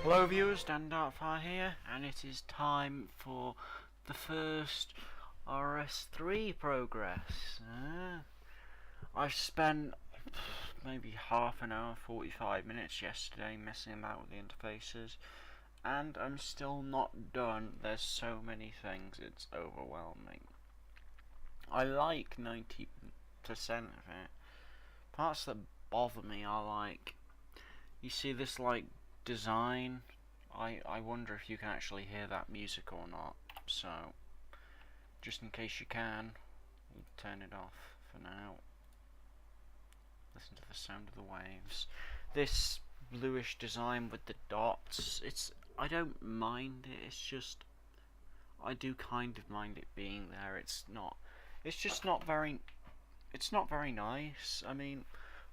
Hello viewers, Dan Darkfire here, and it is time for the first RS3 progress. I've spent maybe half an hour, 45 minutes yesterday messing about with the interfaces, and I'm still not done. There's so many things, it's overwhelming. I like 90% of it. Parts that bother me are like, you see this like design. I wonder if you can actually hear that music or not, so just in case you can, we'll turn it off for now. Listen to the sound of the waves. This bluish design with the dots, I don't mind it, it's just I do kind of mind it being there. It's just not very nice. I mean,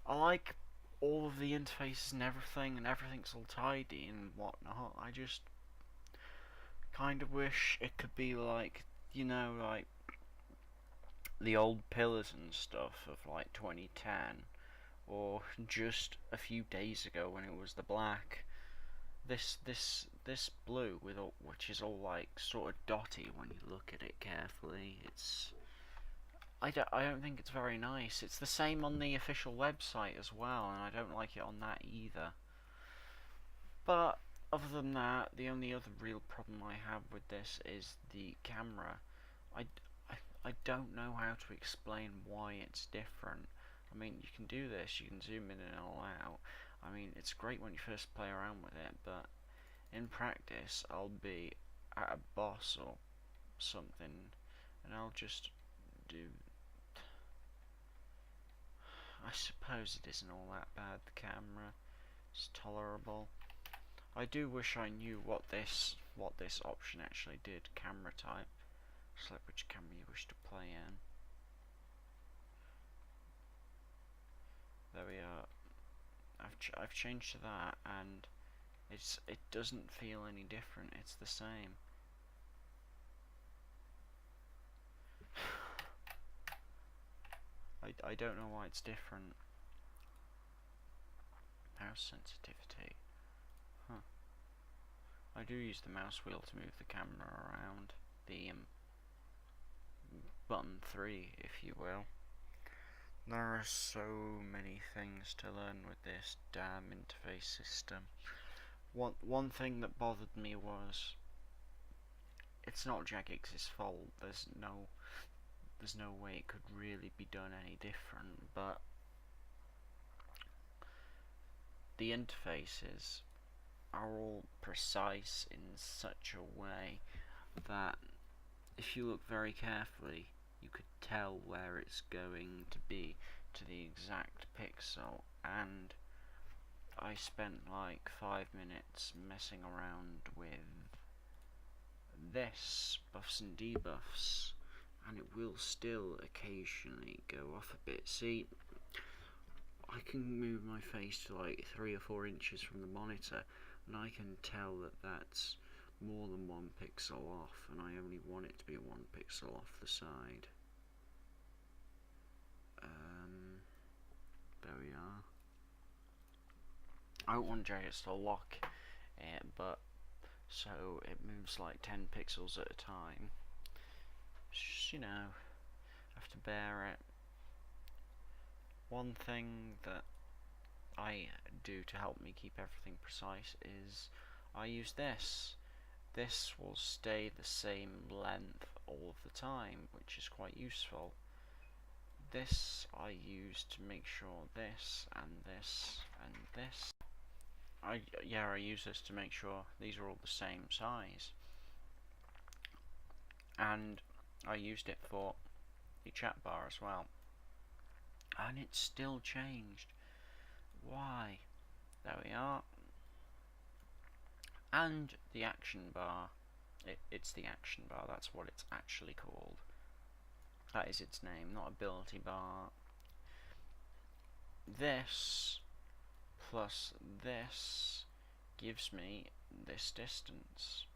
I like all of the interfaces and everything's all tidy and whatnot. I just kind of wish it could be like, like the old pillars and stuff of like 2010, or just a few days ago when it was the black. This blue which is all like sort of dotty when you look at it carefully. I don't think it's very nice. It's the same on the official website as well, and I don't like it on that either. But other than that, the only other real problem I have with this is the camera. I don't know how to explain why it's different. I mean, you can do this, you can zoom in and all out. I mean, it's great when you first play around with it, but in practice, I'll be at a boss or something, and I'll just do. I suppose it isn't all that bad. The camera is tolerable. I do wish I knew what this option actually did. Camera type. Select which camera you wish to play in. There we are. I've changed to that, and it doesn't feel any different. It's the same. I don't know why it's different. Mouse sensitivity. Huh. I do use the mouse wheel to move the camera around. The button 3, if you will. There are so many things to learn with this damn interface system. One thing that bothered me was it's not Jagix's fault. There's no way it could really be done any different, but the interfaces are all precise in such a way that if you look very carefully, you could tell where it's going to be to the exact pixel. And I spent like 5 minutes messing around with this buffs and debuffs, and it will still occasionally go off a bit. See, I can move my face to like 3 or 4 inches from the monitor, and I can tell that that's more than 1 pixel off, and I only want it to be 1 pixel off the side. There we are. I don't want JS to lock it, but so it moves like 10 pixels at a time. Just, have to bear it. One thing that I do to help me keep everything precise is I use this. This will stay the same length all of the time, which is quite useful. This I use to make sure this and this and this. I use this to make sure these are all the same size. And I used it for the chat bar as well. And it's still changed. Why? There we are. And the action bar. It's the action bar, that's what it's actually called. That is its name, not ability bar. This plus this gives me this distance.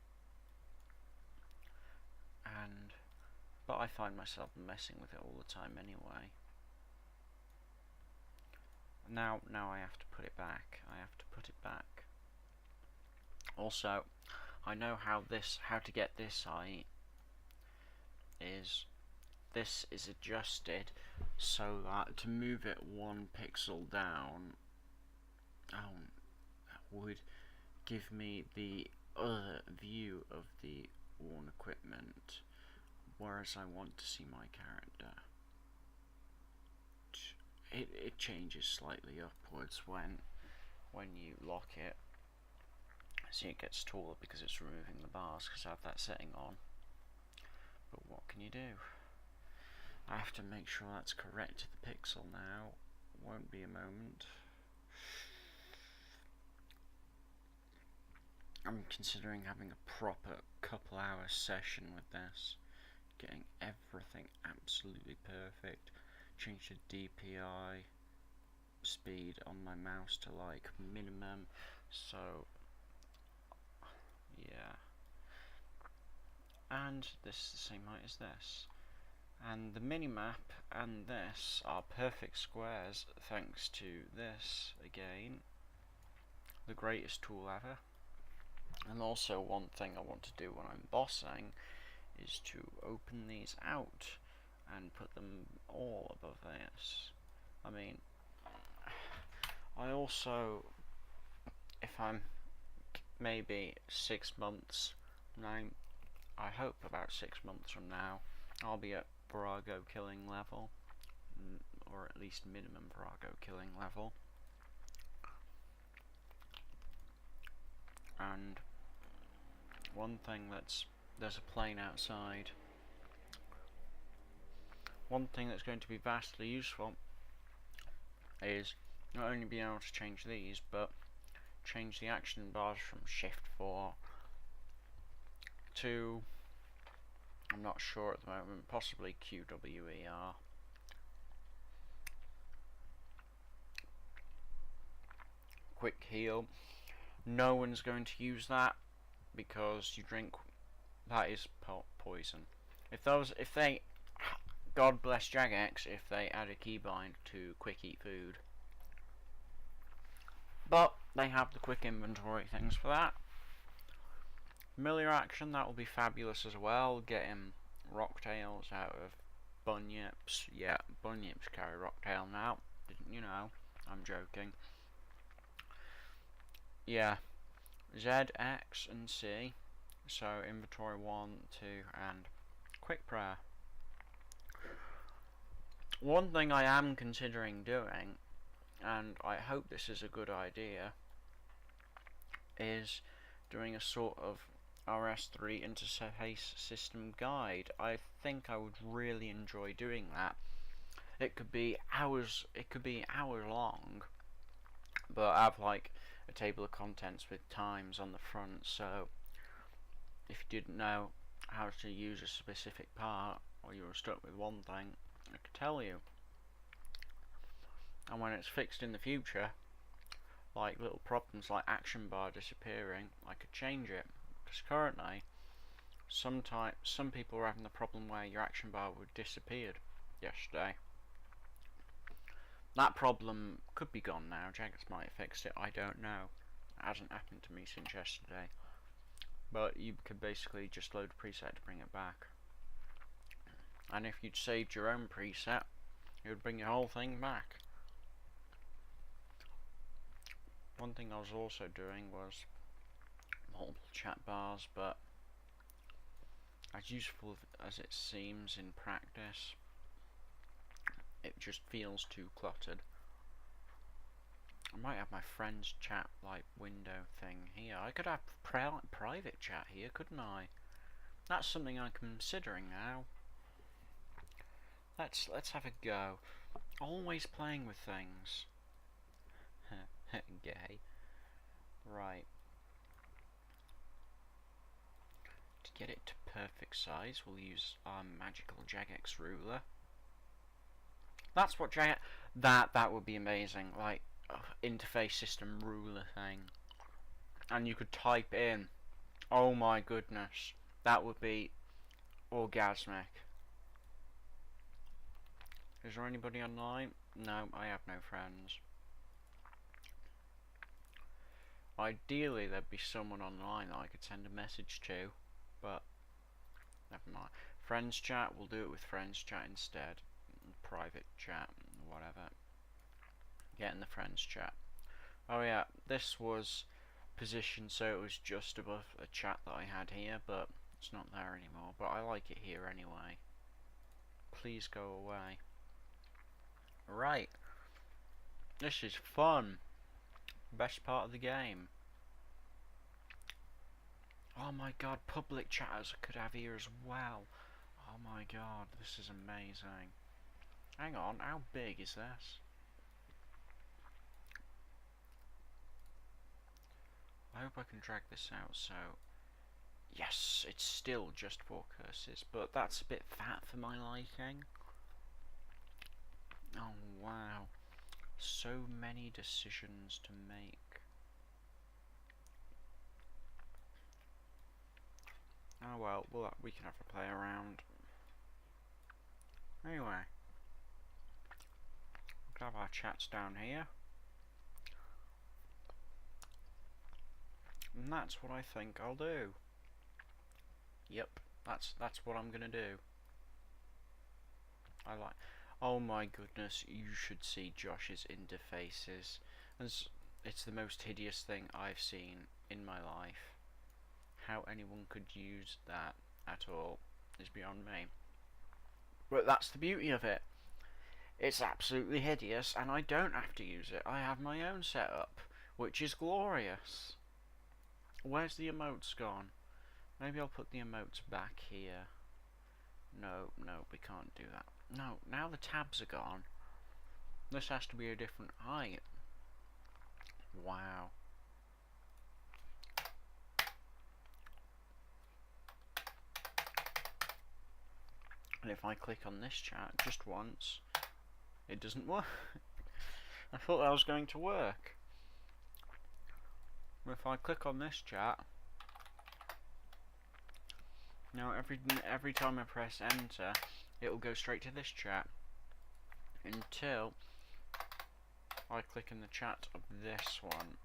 But I find myself messing with it all the time anyway. Now I have to put it back. Also, I know how to get this height is. This is adjusted so that to move it 1 pixel down would give me the other view of the worn equipment, whereas I want to see my character. It changes slightly upwards when you lock it. See, it gets taller because it's removing the bars, because I have that setting on. But what can you do? I have to make sure that's correct to the pixel now. Won't be a moment. I'm considering having a proper couple-hour session with this, getting everything absolutely perfect. Change the DPI speed on my mouse to like minimum, so yeah. And this is the same height as this. And the minimap and this are perfect squares thanks to this, again, the greatest tool ever. And also, one thing I want to do when I'm bossing is to open these out and put them all above this. I mean, I also, if I'm maybe 6 months, I hope about 6 months from now, I'll be at Virago killing level, or at least minimum Virago killing level. And one thing there's a plane outside. One thing that's going to be vastly useful is not only being able to change these, but change the action bars from Shift 4 to, I'm not sure at the moment, possibly QWER. Quick heal. No one's going to use that because you drink, that is poison. If they, God bless Jagex if they add a keybind to quick eat food. But they have the quick inventory things for that. Familiar action, that will be fabulous as well. Getting rocktails out of bunyips. Yeah, bunyips carry rocktail now. Didn't you know? I'm joking. Yeah, Z, X, and C. So inventory 1, 2, and quick prayer. One thing I am considering doing, and I hope this is a good idea, is doing a sort of RS3 interface system guide. I think I would really enjoy doing that. It could be hours long, but I have like a table of contents with times on the front, so if you didn't know how to use a specific part, or you were stuck with one thing, I could tell you. And when it's fixed in the future, like little problems like action bar disappearing, I could change it. Because currently, some people are having the problem where your action bar would disappeared yesterday. That problem could be gone now. Jagex might have fixed it, I don't know. It hasn't happened to me since yesterday. But you could basically just load a preset to bring it back. And if you'd saved your own preset, it would bring your whole thing back. One thing I was also doing was multiple chat bars, but as useful as it seems in practice, it just feels too cluttered. I might have my friend's chat like window thing here. I could have private chat here, couldn't I? That's something I'm considering now. Let's have a go. Always playing with things. Gay. Right. To get it to perfect size, we'll use our magical Jagex ruler. That's what that would be amazing, like interface system ruler thing. And you could type in, oh my goodness, that would be orgasmic. Is there anybody online? No, I have no friends. Ideally, there'd be someone online that I could send a message to, but never mind. Friends chat, we'll do it with friends chat instead. Private chat, whatever. Get in the friends chat. Oh yeah, this was positioned so it was just above a chat that I had here, but it's not there anymore. But I like it here anyway. Please go away. Right. This is fun. Best part of the game. Oh my god, public chatters I could have here as well. Oh my god, this is amazing. Hang on, how big is this? I hope I can drag this out so... Yes, it's still just 4 curses, but that's a bit fat for my liking. Oh wow. So many decisions to make. Oh well, we can have a play around. Anyway, we'll have our chats down here. And that's what I think I'll do. Yep, that's what I'm gonna do. I like... Oh my goodness, you should see Josh's interfaces. It's the most hideous thing I've seen in my life. How anyone could use that at all is beyond me. But that's the beauty of it. It's absolutely hideous, and I don't have to use it. I have my own setup, which is glorious. Where's the emotes gone? Maybe I'll put the emotes back here. No, we can't do that. No, now the tabs are gone. This has to be a different height. Wow. And if I click on this chat just once, it doesn't work. I thought that was going to work. If I click on this chat, now every time I press enter, it will go straight to this chat until I click in the chat of this one.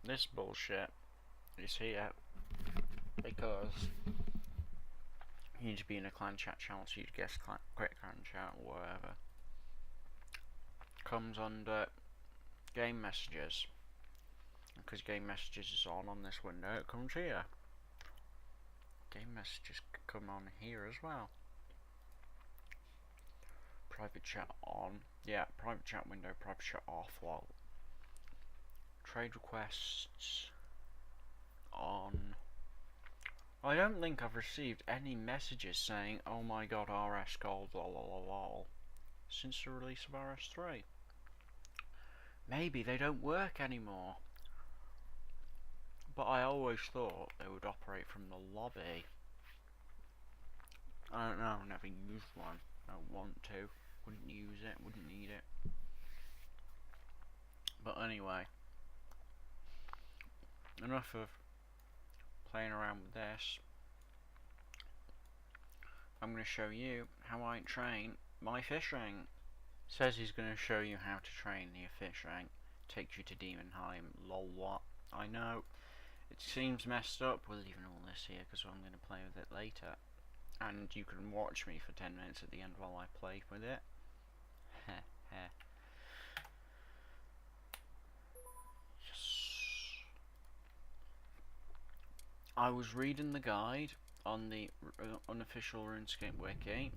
This bullshit is here because you need to be in a clan chat channel, so you guess create clan chat or whatever. Comes under game messages. Because game messages is on this window, it comes here. Game messages come on here as well. Private chat on. Yeah, private chat window, private chat off. Lol. Trade requests on. I don't think I've received any messages saying, oh my god, RS gold, lol, since the release of RS3. Maybe they don't work anymore. But I always thought they would operate from the lobby. I don't know, never used one. I don't want to. Wouldn't use it, wouldn't need it. But anyway. Enough of playing around with this. I'm going to show you how I train my fishing. Says he's going to show you how to train your fishing. Takes you to Demonheim. Lol, what? I know. It seems messed up. We're leaving all this here because I'm going to play with it later. And you can watch me for 10 minutes at the end while I play with it. Heh heh. Yes. I was reading the guide on the unofficial RuneScape wiki.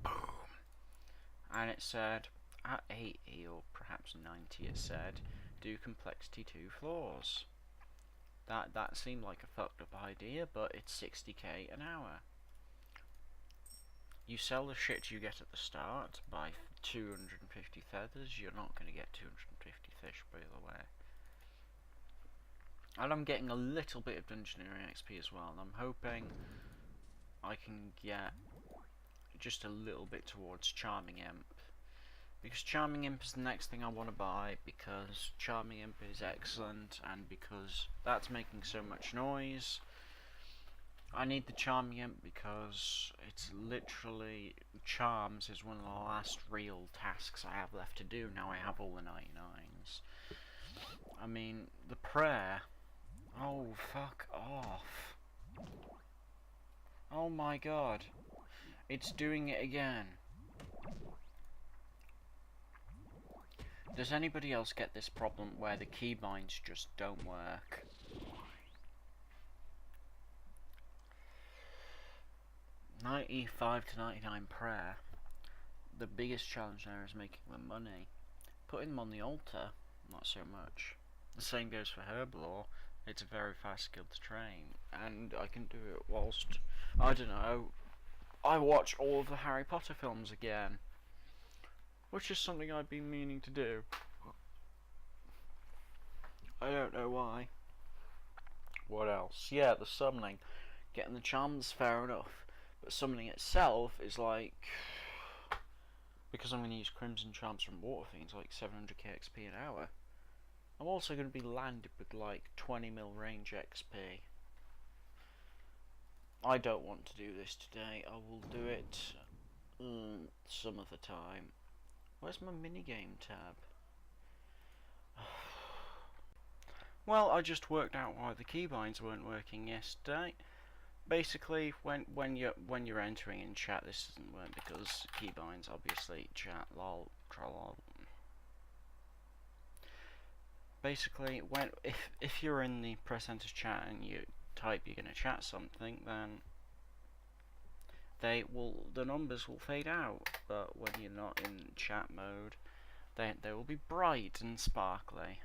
Boom. And it said, at 80 or perhaps 90 it said, do complexity 2 floors. That seemed like a fucked up idea, but it's 60k an hour. You sell the shit you get at the start, buy 250 feathers, you're not going to get 250 fish, by the way. And I'm getting a little bit of Dungeoneering XP as well, and I'm hoping I can get just a little bit towards Charming Imp. Because Charming Imp is the next thing I want to buy, because Charming Imp is excellent, and because that's making so much noise. I need the charm imp because it's literally charms is one of the last real tasks I have left to do. Now I have all the 99s. I mean, the prayer. Oh, fuck off. Oh my god. It's doing it again. Does anybody else get this problem where the keybinds just don't work? $95 to $99 prayer. The biggest challenge there is making the money. Putting them on the altar, not so much. The same goes for Herblore. It's a very fast skill to train, and I can do it whilst, I don't know, I watch all of the Harry Potter films again, which is something I've been meaning to do. I don't know why. What else? Yeah, the summoning. Getting the charms, fair enough, but summoning itself is like, because I'm going to use Crimson Charms from Water Fiends, like 700k XP an hour. I'm also going to be landed with like 20 mil range XP. I don't want to do this today. I will do it some other time. Where's my minigame tab? Well, I just worked out why the keybinds weren't working yesterday. Basically, when you're entering in chat, this doesn't work because keybinds, obviously, chat, lol, trollol. Basically, if you're in the press enter chat and you type you're gonna chat something, then the numbers will fade out. But when you're not in chat mode, they will be bright and sparkly.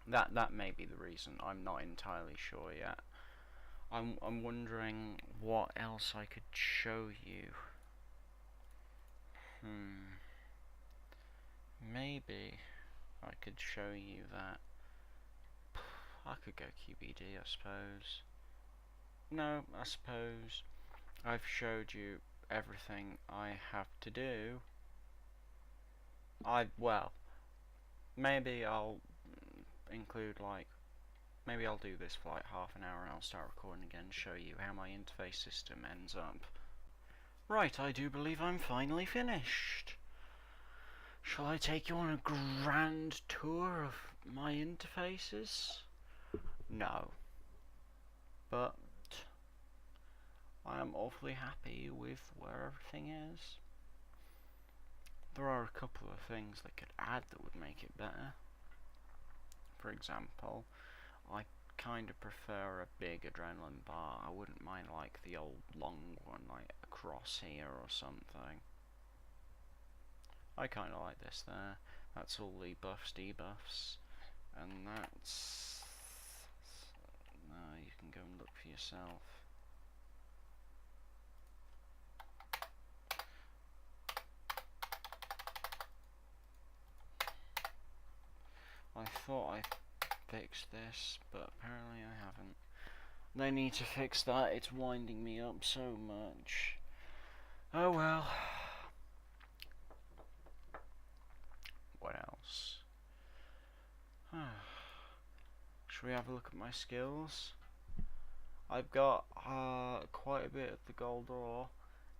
That may be the reason. I'm not entirely sure yet. I'm wondering what else I could show you. Maybe I could show you that. I could go QBD, I suppose. No, I suppose I've showed you everything I have to do. Well, maybe I'll include like, maybe I'll do this for like half an hour and I'll start recording again and show you how my interface system ends up. Right, I do believe I'm finally finished. Shall I take you on a grand tour of my interfaces? No. But I am awfully happy with where everything is. There are a couple of things they could add that would make it better. For example, I kind of prefer a big adrenaline bar. I wouldn't mind like the old long one, like across here or something. I kind of like this there. That's all the buffs, debuffs, and that's... No, you can go and look for yourself. I thought I fixed this, but apparently I haven't. They need to fix that. It's winding me up so much. Oh well. What else? Should we have a look at my skills? I've got quite a bit of the gold ore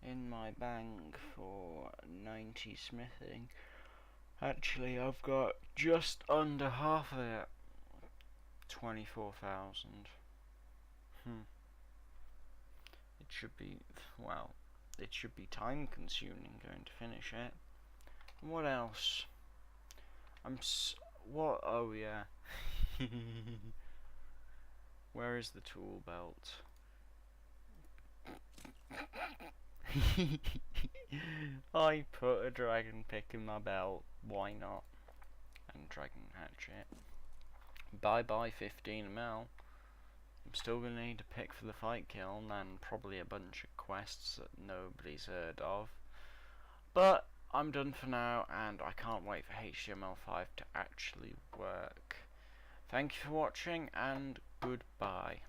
in my bank for 90 smithing. Actually, I've got just under half of it. 24,000. It should be, well, it should be time consuming going to finish it. What else? What? Oh yeah. Where is the tool belt? I put a dragon pick in my belt. Why not? And dragon hatchet. Bye bye 15 ml. I'm still gonna need a pick for the fight kiln and probably a bunch of quests that nobody's heard of. But I'm done for now, and I can't wait for HTML5 to actually work. Thank you for watching, and goodbye.